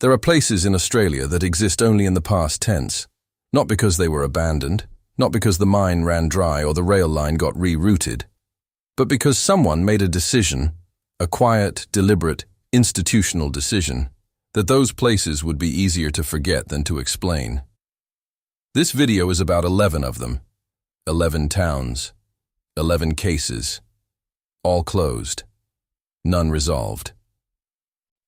There are places in Australia that exist only in the past tense, not because they were abandoned, not because the mine ran dry or the rail line got rerouted, but because someone made a decision, a quiet, deliberate, institutional decision, that those places would be easier to forget than to explain. This video is about 11 of them. 11 towns. 11 cases. All closed. None resolved.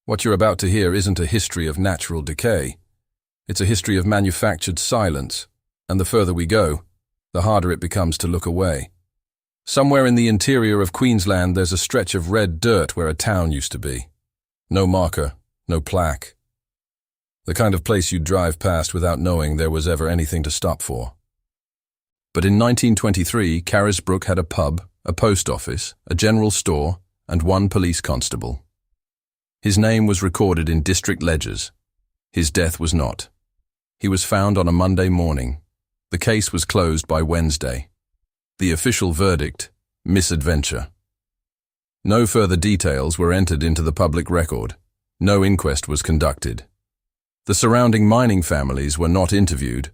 What you're about to hear isn't a history of natural decay. It's a history of manufactured silence, and the further we go, the harder it becomes to look away. Somewhere in the interior of Queensland there's a stretch of red dirt where a town used to be. No marker, no plaque. The kind of place you'd drive past without knowing there was ever anything to stop for. But in 1923, Carisbrook had a pub, a post office, a general store, and one police constable. His name was recorded in district ledgers. His death was not. He was found on a Monday morning. The case was closed by Wednesday. The official verdict, misadventure. No further details were entered into the public record. No inquest was conducted. The surrounding mining families were not interviewed,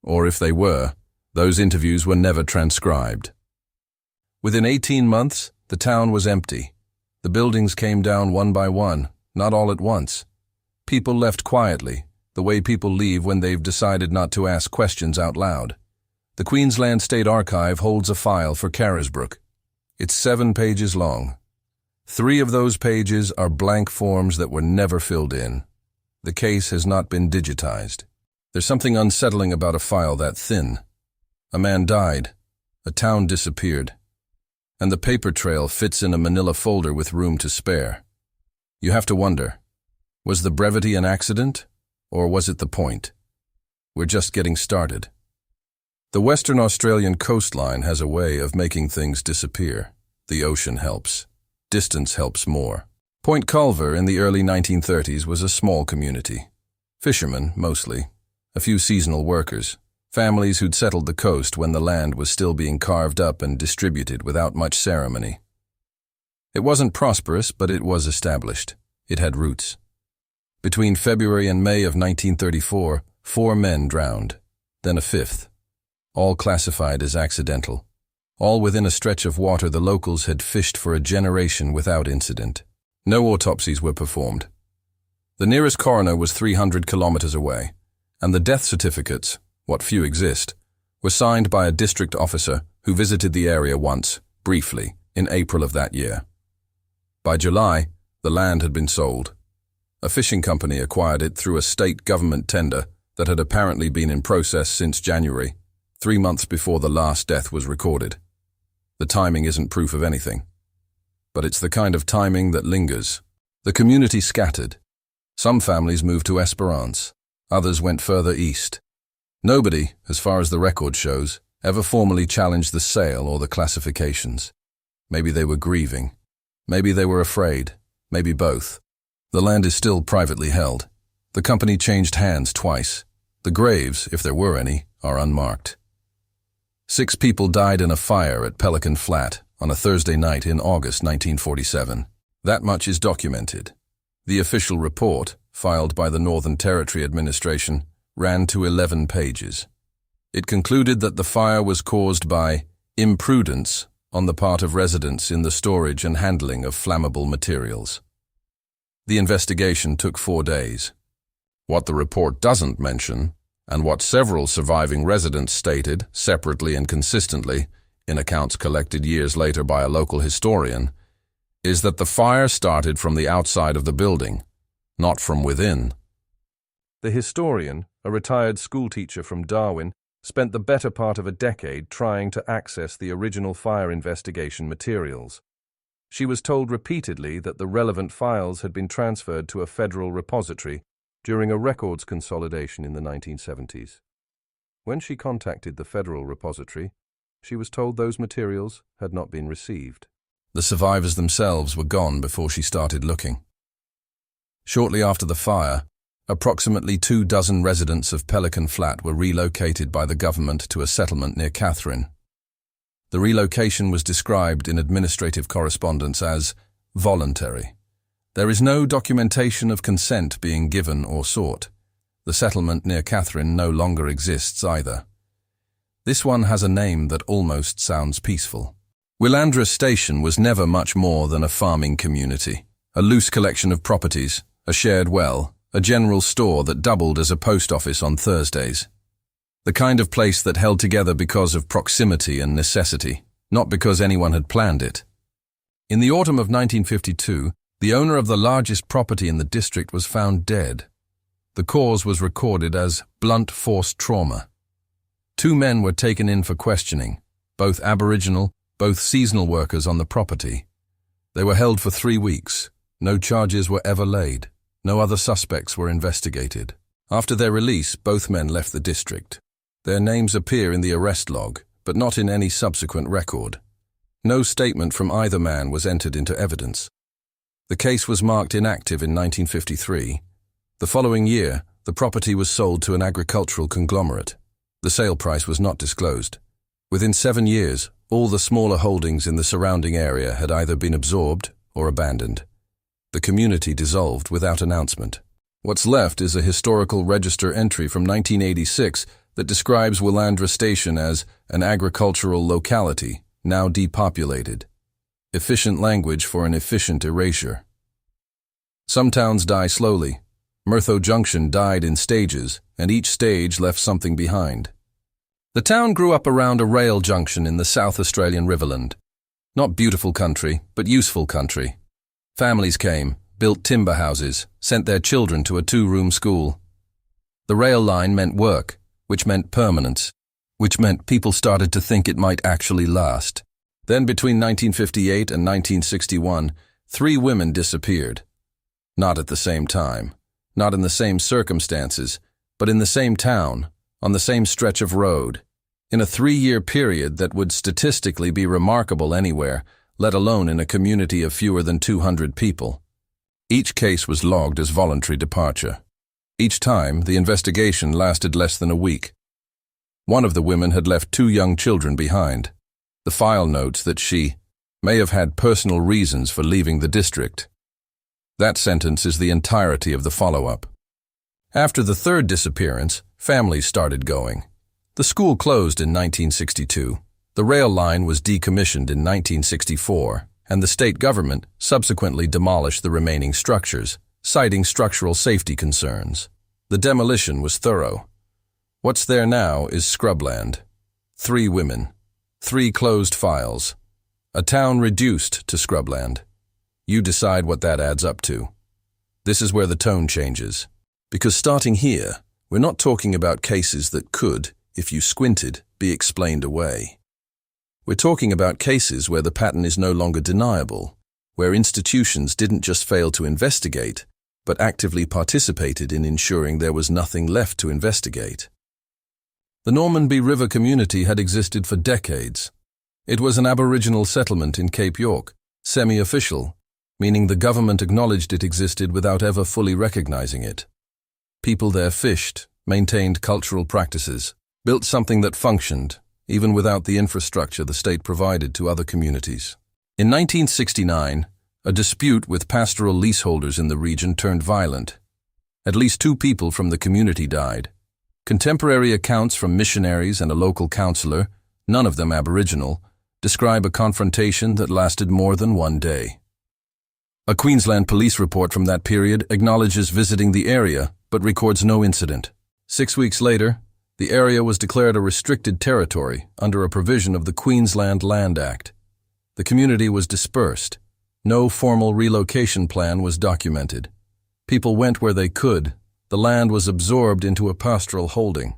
or if they were, those interviews were never transcribed. Within 18 months, the town was empty. The buildings came down one by one, not all at once. People left quietly, the way people leave when they've decided not to ask questions out loud. The Queensland State Archive holds a file for Carisbrook. It's 7 pages long. 3 of those pages are blank forms that were never filled in. The case has not been digitized. There's something unsettling about a file that thin. A man died. A town disappeared. And the paper trail fits in a manila folder with room to spare. You have to wonder, was the brevity an accident, or was it the point? We're just getting started. The Western Australian coastline has a way of making things disappear. The ocean helps. Distance helps more. Point Culver in the early 1930s was a small community. Fishermen, mostly. A few seasonal workers. Families who'd settled the coast when the land was still being carved up and distributed without much ceremony. It wasn't prosperous, but it was established. It had roots. Between February and May of 1934, 4 men drowned, then a 5th. All classified as accidental. All within a stretch of water the locals had fished for a generation without incident. No autopsies were performed. The nearest coroner was 300 kilometers away, and the death certificates, what few exist, were signed by a district officer who visited the area once, briefly, in April of that year. By July, the land had been sold. A fishing company acquired it through a state government tender that had apparently been in process since January, 3 months before the last death was recorded. The timing isn't proof of anything. But it's the kind of timing that lingers. The community scattered. Some families moved to Esperance. Others went further east. Nobody, as far as the record shows, ever formally challenged the sale or the classifications. Maybe they were grieving. Maybe they were afraid. Maybe both. The land is still privately held. The company changed hands twice. The graves, if there were any, are unmarked. 6 people died in a fire at Pelican Flat on a Thursday night in August 1947. That much is documented. The official report, filed by the Northern Territory Administration, ran to 11 pages. It concluded that the fire was caused by imprudence on the part of residents in the storage and handling of flammable materials. The investigation took 4 days. What the report doesn't mention, and what several surviving residents stated, separately and consistently, in accounts collected years later by a local historian, is that the fire started from the outside of the building, not from within. The historian, a retired schoolteacher from Darwin, spent the better part of a decade trying to access the original fire investigation materials. She was told repeatedly that the relevant files had been transferred to a federal repository during a records consolidation in the 1970s. When she contacted the federal repository, she was told those materials had not been received. The survivors themselves were gone before she started looking. Shortly after the fire, approximately 24 residents of Pelican Flat were relocated by the government to a settlement near Katherine. The relocation was described in administrative correspondence as voluntary, There is no documentation of consent being given or sought. The settlement near Catherine no longer exists either. This one has a name that almost sounds peaceful. Willandra Station was never much more than a farming community, a loose collection of properties, a shared well, a general store that doubled as a post office on Thursdays. The kind of place that held together because of proximity and necessity, not because anyone had planned it. In the autumn of 1952, the owner of the largest property in the district was found dead. The cause was recorded as blunt force trauma. 2 men were taken in for questioning, both Aboriginal, both seasonal workers on the property. They were held for 3 weeks. No charges were ever laid. No other suspects were investigated. After their release, both men left the district. Their names appear in the arrest log, but not in any subsequent record. No statement from either man was entered into evidence. The case was marked inactive in 1953. The following year, the property was sold to an agricultural conglomerate. The sale price was not disclosed. Within 7 years, all the smaller holdings in the surrounding area had either been absorbed or abandoned. The community dissolved without announcement. What's left is a historical register entry from 1986 that describes Willandra Station as an agricultural locality, now depopulated. Efficient language for an efficient erasure. Some towns die slowly. Murtho Junction died in stages, and each stage left something behind. The town grew up around a rail junction in the South Australian Riverland. Not beautiful country, but useful country. Families came, built timber houses, sent their children to a 2-room school. The rail line meant work, which meant permanence, which meant people started to think it might actually last. Then between 1958 and 1961, 3 women disappeared. Not at the same time, not in the same circumstances, but in the same town, on the same stretch of road, in a 3-year period that would statistically be remarkable anywhere, let alone in a community of fewer than 200 people. Each case was logged as voluntary departure. Each time, the investigation lasted less than a week. One of the women had left 2 young children behind. The file notes that she may have had personal reasons for leaving the district. That sentence is the entirety of the follow-up. After the 3rd disappearance, families started going. The school closed in 1962. The rail line was decommissioned in 1964, and the state government subsequently demolished the remaining structures, citing structural safety concerns. The demolition was thorough. What's there now is scrubland. 3 women. 3 closed files. A town reduced to scrubland. You decide what that adds up to. This is where the tone changes. Because starting here, we're not talking about cases that could, if you squinted, be explained away. We're talking about cases where the pattern is no longer deniable, where institutions didn't just fail to investigate, but actively participated in ensuring there was nothing left to investigate. The Normanby River community had existed for decades. It was an Aboriginal settlement in Cape York, semi-official, meaning the government acknowledged it existed without ever fully recognizing it. People there fished, maintained cultural practices, built something that functioned, even without the infrastructure the state provided to other communities. In 1969, a dispute with pastoral leaseholders in the region turned violent. At least 2 people from the community died. Contemporary accounts from missionaries and a local councillor, none of them Aboriginal, describe a confrontation that lasted more than 1 day. A Queensland police report from that period acknowledges visiting the area, but records no incident. 6 weeks later, the area was declared a restricted territory under a provision of the Queensland Land Act. The community was dispersed. No formal relocation plan was documented. People went where they could. The land was absorbed into a pastoral holding.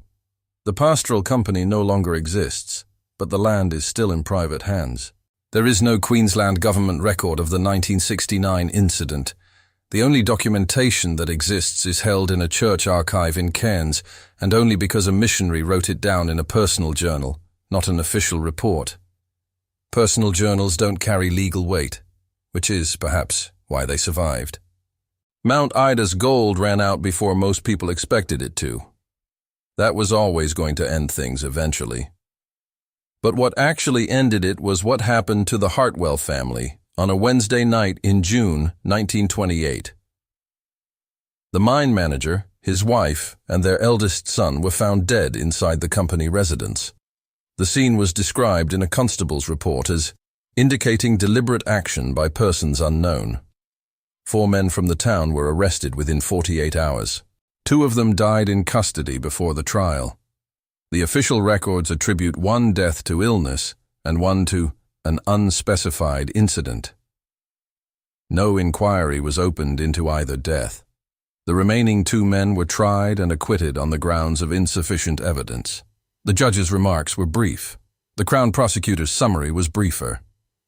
The pastoral company no longer exists, but the land is still in private hands. There is no Queensland government record of the 1969 incident. The only documentation that exists is held in a church archive in Cairns, and only because a missionary wrote it down in a personal journal, not an official report. Personal journals don't carry legal weight, which is, perhaps, why they survived. Mount Ida's gold ran out before most people expected it to. That was always going to end things eventually. But what actually ended it was what happened to the Hartwell family on a Wednesday night in June 1928. The mine manager, his wife, and their eldest son were found dead inside the company residence. The scene was described in a constable's report as indicating deliberate action by persons unknown. 4 men from the town were arrested within 48 hours. 2 of them died in custody before the trial. The official records attribute 1 death to illness and 1 to an unspecified incident. No inquiry was opened into either death. The remaining 2 men were tried and acquitted on the grounds of insufficient evidence. The judge's remarks were brief. The Crown Prosecutor's summary was briefer.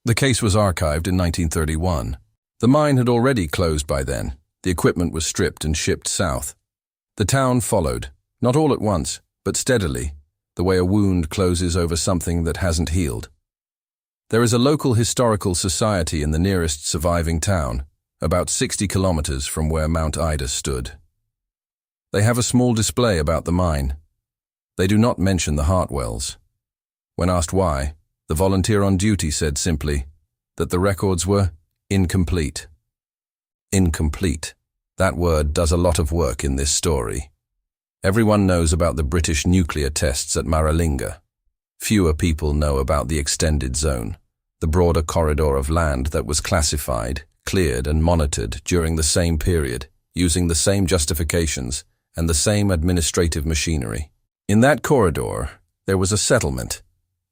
The case was archived in 1931. The mine had already closed by then. The equipment was stripped and shipped south. The town followed, not all at once, but steadily, the way a wound closes over something that hasn't healed. There is a local historical society in the nearest surviving town, about 60 kilometers from where Mount Ida stood. They have a small display about the mine. They do not mention the Hartwells. When asked why, the volunteer on duty said simply that the records were incomplete. Incomplete. That word does a lot of work in this story. Everyone knows about the British nuclear tests at Maralinga. Fewer people know about the extended zone, the broader corridor of land that was classified, cleared and monitored during the same period, using the same justifications and the same administrative machinery. In that corridor, there was a settlement,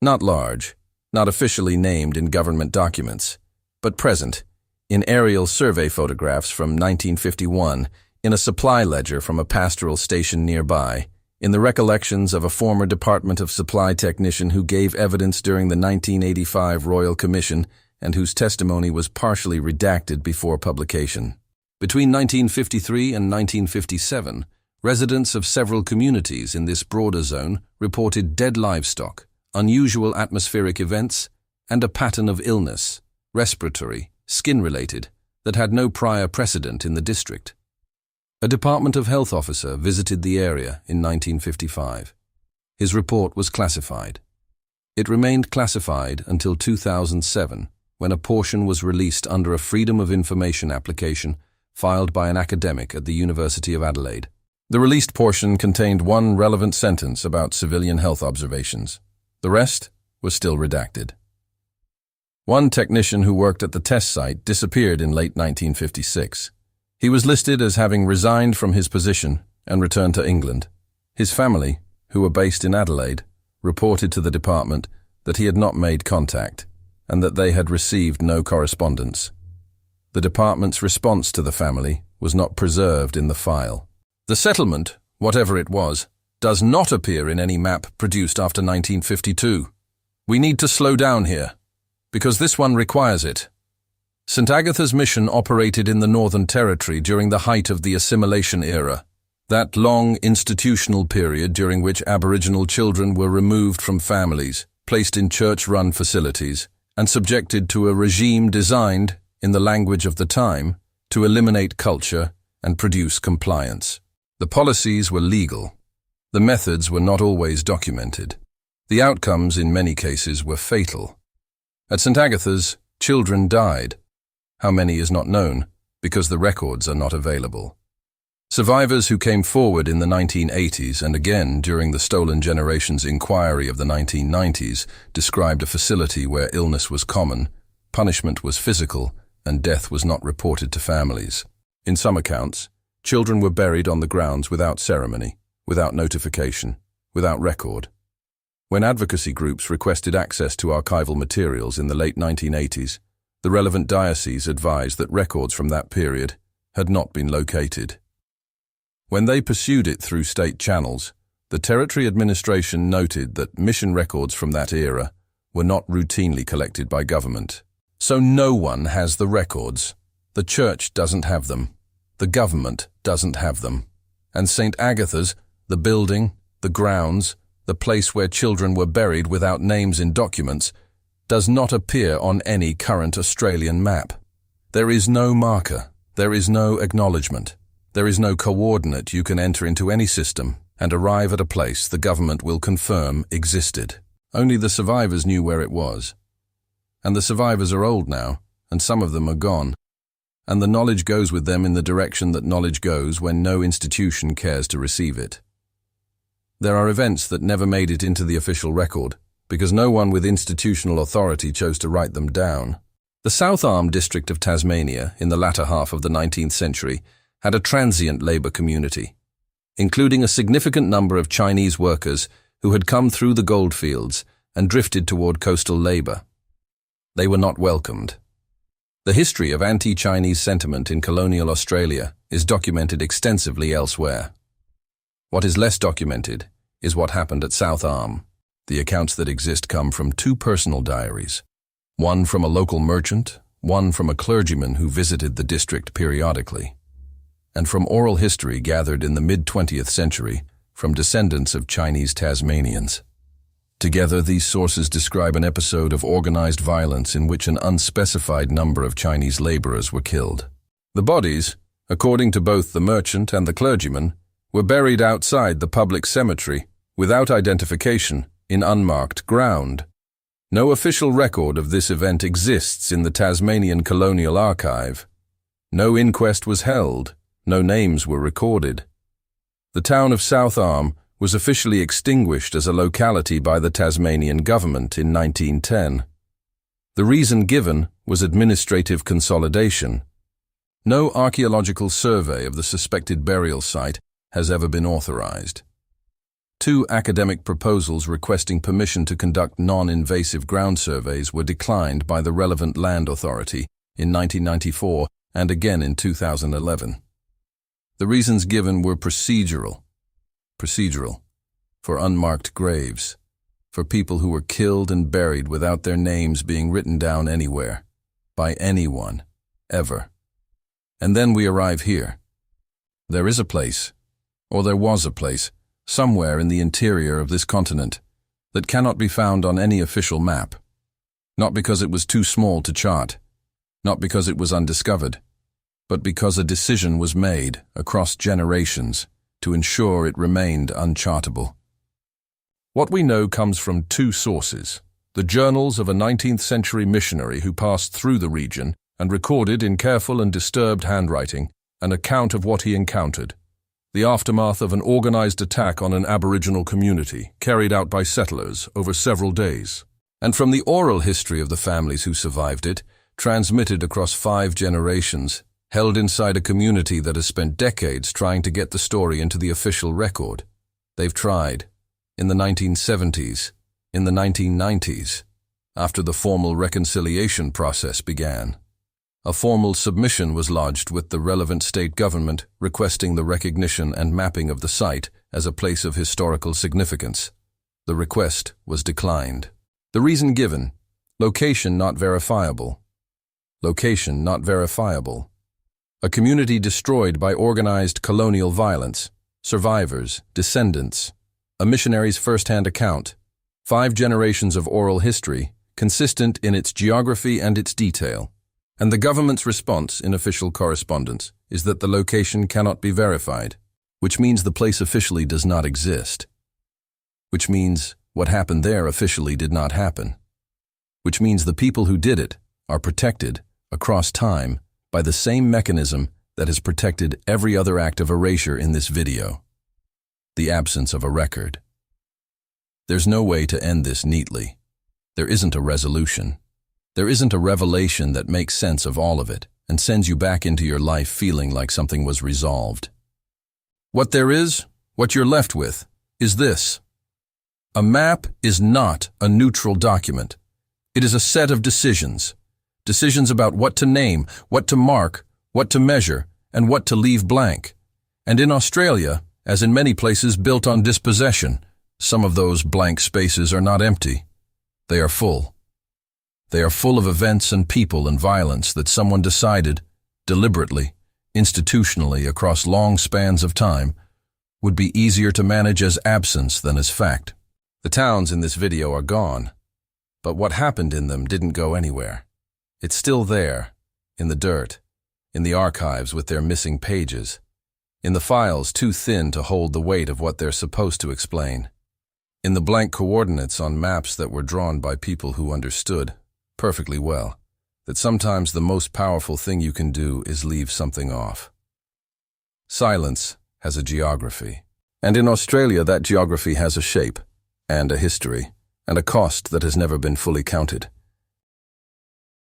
not large, not officially named in government documents, but present in aerial survey photographs from 1951, in a supply ledger from a pastoral station nearby, in the recollections of a former Department of Supply technician who gave evidence during the 1985 Royal Commission and whose testimony was partially redacted before publication. Between 1953 and 1957, residents of several communities in this broader zone reported dead livestock, unusual atmospheric events, and a pattern of illness, respiratory, skin-related, that had no prior precedent in the district. A Department of Health officer visited the area in 1955. His report was classified. It remained classified until 2007, when a portion was released under a Freedom of Information application filed by an academic at the University of Adelaide. The released portion contained 1 relevant sentence about civilian health observations. The rest was still redacted. 1 technician who worked at the test site disappeared in late 1956. He was listed as having resigned from his position and returned to England. His family, who were based in Adelaide, reported to the department that he had not made contact and that they had received no correspondence. The department's response to the family was not preserved in the file. The settlement, whatever it was, does not appear in any map produced after 1952. We need to slow down here, because this one requires it. St. Agatha's mission operated in the Northern Territory during the height of the assimilation era, that long institutional period during which Aboriginal children were removed from families, placed in church-run facilities, and subjected to a regime designed, in the language of the time, to eliminate culture and produce compliance. The policies were legal. The methods were not always documented. The outcomes, in many cases, were fatal. At St. Agatha's, children died. How many is not known, because the records are not available. Survivors who came forward in the 1980s and again during the Stolen Generations inquiry of the 1990s described a facility where illness was common, punishment was physical, and death was not reported to families. In some accounts, children were buried on the grounds without ceremony, without notification, without record. When advocacy groups requested access to archival materials in the late 1980s, the relevant diocese advised that records from that period had not been located. When they pursued it through state channels, the Territory Administration noted that mission records from that era were not routinely collected by government. So no one has the records. The church doesn't have them. The government doesn't have them. And St. Agatha's, the building, the grounds, the place where children were buried without names in documents, does not appear on any current Australian map. There is no marker. There is no acknowledgement. There is no coordinate you can enter into any system and arrive at a place the government will confirm existed. Only the survivors knew where it was. And the survivors are old now and some of them are gone. And the knowledge goes with them in the direction that knowledge goes when no institution cares to receive it. There are events that never made it into the official record, because no one with institutional authority chose to write them down. The South Arm district of Tasmania, in the latter half of the 19th century, had a transient labour community, including a significant number of Chinese workers who had come through the goldfields and drifted toward coastal labour. They were not welcomed. The history of anti-Chinese sentiment in colonial Australia is documented extensively elsewhere. What is less documented is what happened at South Arm. The accounts that exist come from two personal diaries, one from a local merchant, one from a clergyman who visited the district periodically, and from oral history gathered in the mid-20th century from descendants of Chinese Tasmanians. Together, these sources describe an episode of organized violence in which an unspecified number of Chinese laborers were killed. The bodies, according to both the merchant and the clergyman, were buried outside the public cemetery, without identification, in unmarked ground. No official record of this event exists in the Tasmanian Colonial Archive. No inquest was held, no names were recorded. The town of South Arm was officially extinguished as a locality by the Tasmanian government in 1910. The reason given was administrative consolidation. No archaeological survey of the suspected burial site has ever been authorized. Two academic proposals requesting permission to conduct non-invasive ground surveys were declined by the relevant land authority in 1994 and again in 2011. The reasons given were procedural, for unmarked graves, for people who were killed and buried without their names being written down anywhere, by anyone, ever. And then we arrive here. There is a place, or there was a place, somewhere in the interior of this continent, that cannot be found on any official map. Not because it was too small to chart, not because it was undiscovered, but because a decision was made across generations to ensure it remained unchartable. What we know comes from two sources: the journals of a 19th century missionary who passed through the region and recorded in careful and disturbed handwriting an account of what he encountered, the aftermath of an organized attack on an Aboriginal community carried out by settlers over several days, and from the oral history of the families who survived it, transmitted across 5 generations, held inside a community that has spent decades trying to get the story into the official record. They've tried. In the 1970s, in the 1990s, after the formal reconciliation process began. A formal submission was lodged with the relevant state government requesting the recognition and mapping of the site as a place of historical significance. The request was declined. The reason given: location not verifiable. Location not verifiable. A community destroyed by organized colonial violence, survivors, descendants, a missionary's first-hand account, 5 generations of oral history, consistent in its geography and its detail, and the government's response in official correspondence is that the location cannot be verified, which means the place officially does not exist, which means what happened there officially did not happen, which means the people who did it are protected, across time, by the same mechanism that has protected every other act of erasure in this video: the absence of a record. There's no way to end this neatly. There isn't a resolution. There isn't a revelation that makes sense of all of it and sends you back into your life feeling like something was resolved. What there is, what you're left with, is this: a map is not a neutral document. It is a set of decisions. Decisions about what to name, what to mark, what to measure, and what to leave blank. And in Australia, as in many places built on dispossession, some of those blank spaces are not empty. They are full. They are full of events and people and violence that someone decided, deliberately, institutionally across long spans of time, would be easier to manage as absence than as fact. The towns in this video are gone, but what happened in them didn't go anywhere. It's still there, in the dirt, in the archives with their missing pages, in the files too thin to hold the weight of what they're supposed to explain, in the blank coordinates on maps that were drawn by people who understood, perfectly well, that sometimes the most powerful thing you can do is leave something off. Silence has a geography. And in Australia, that geography has a shape, and a history, and a cost that has never been fully counted.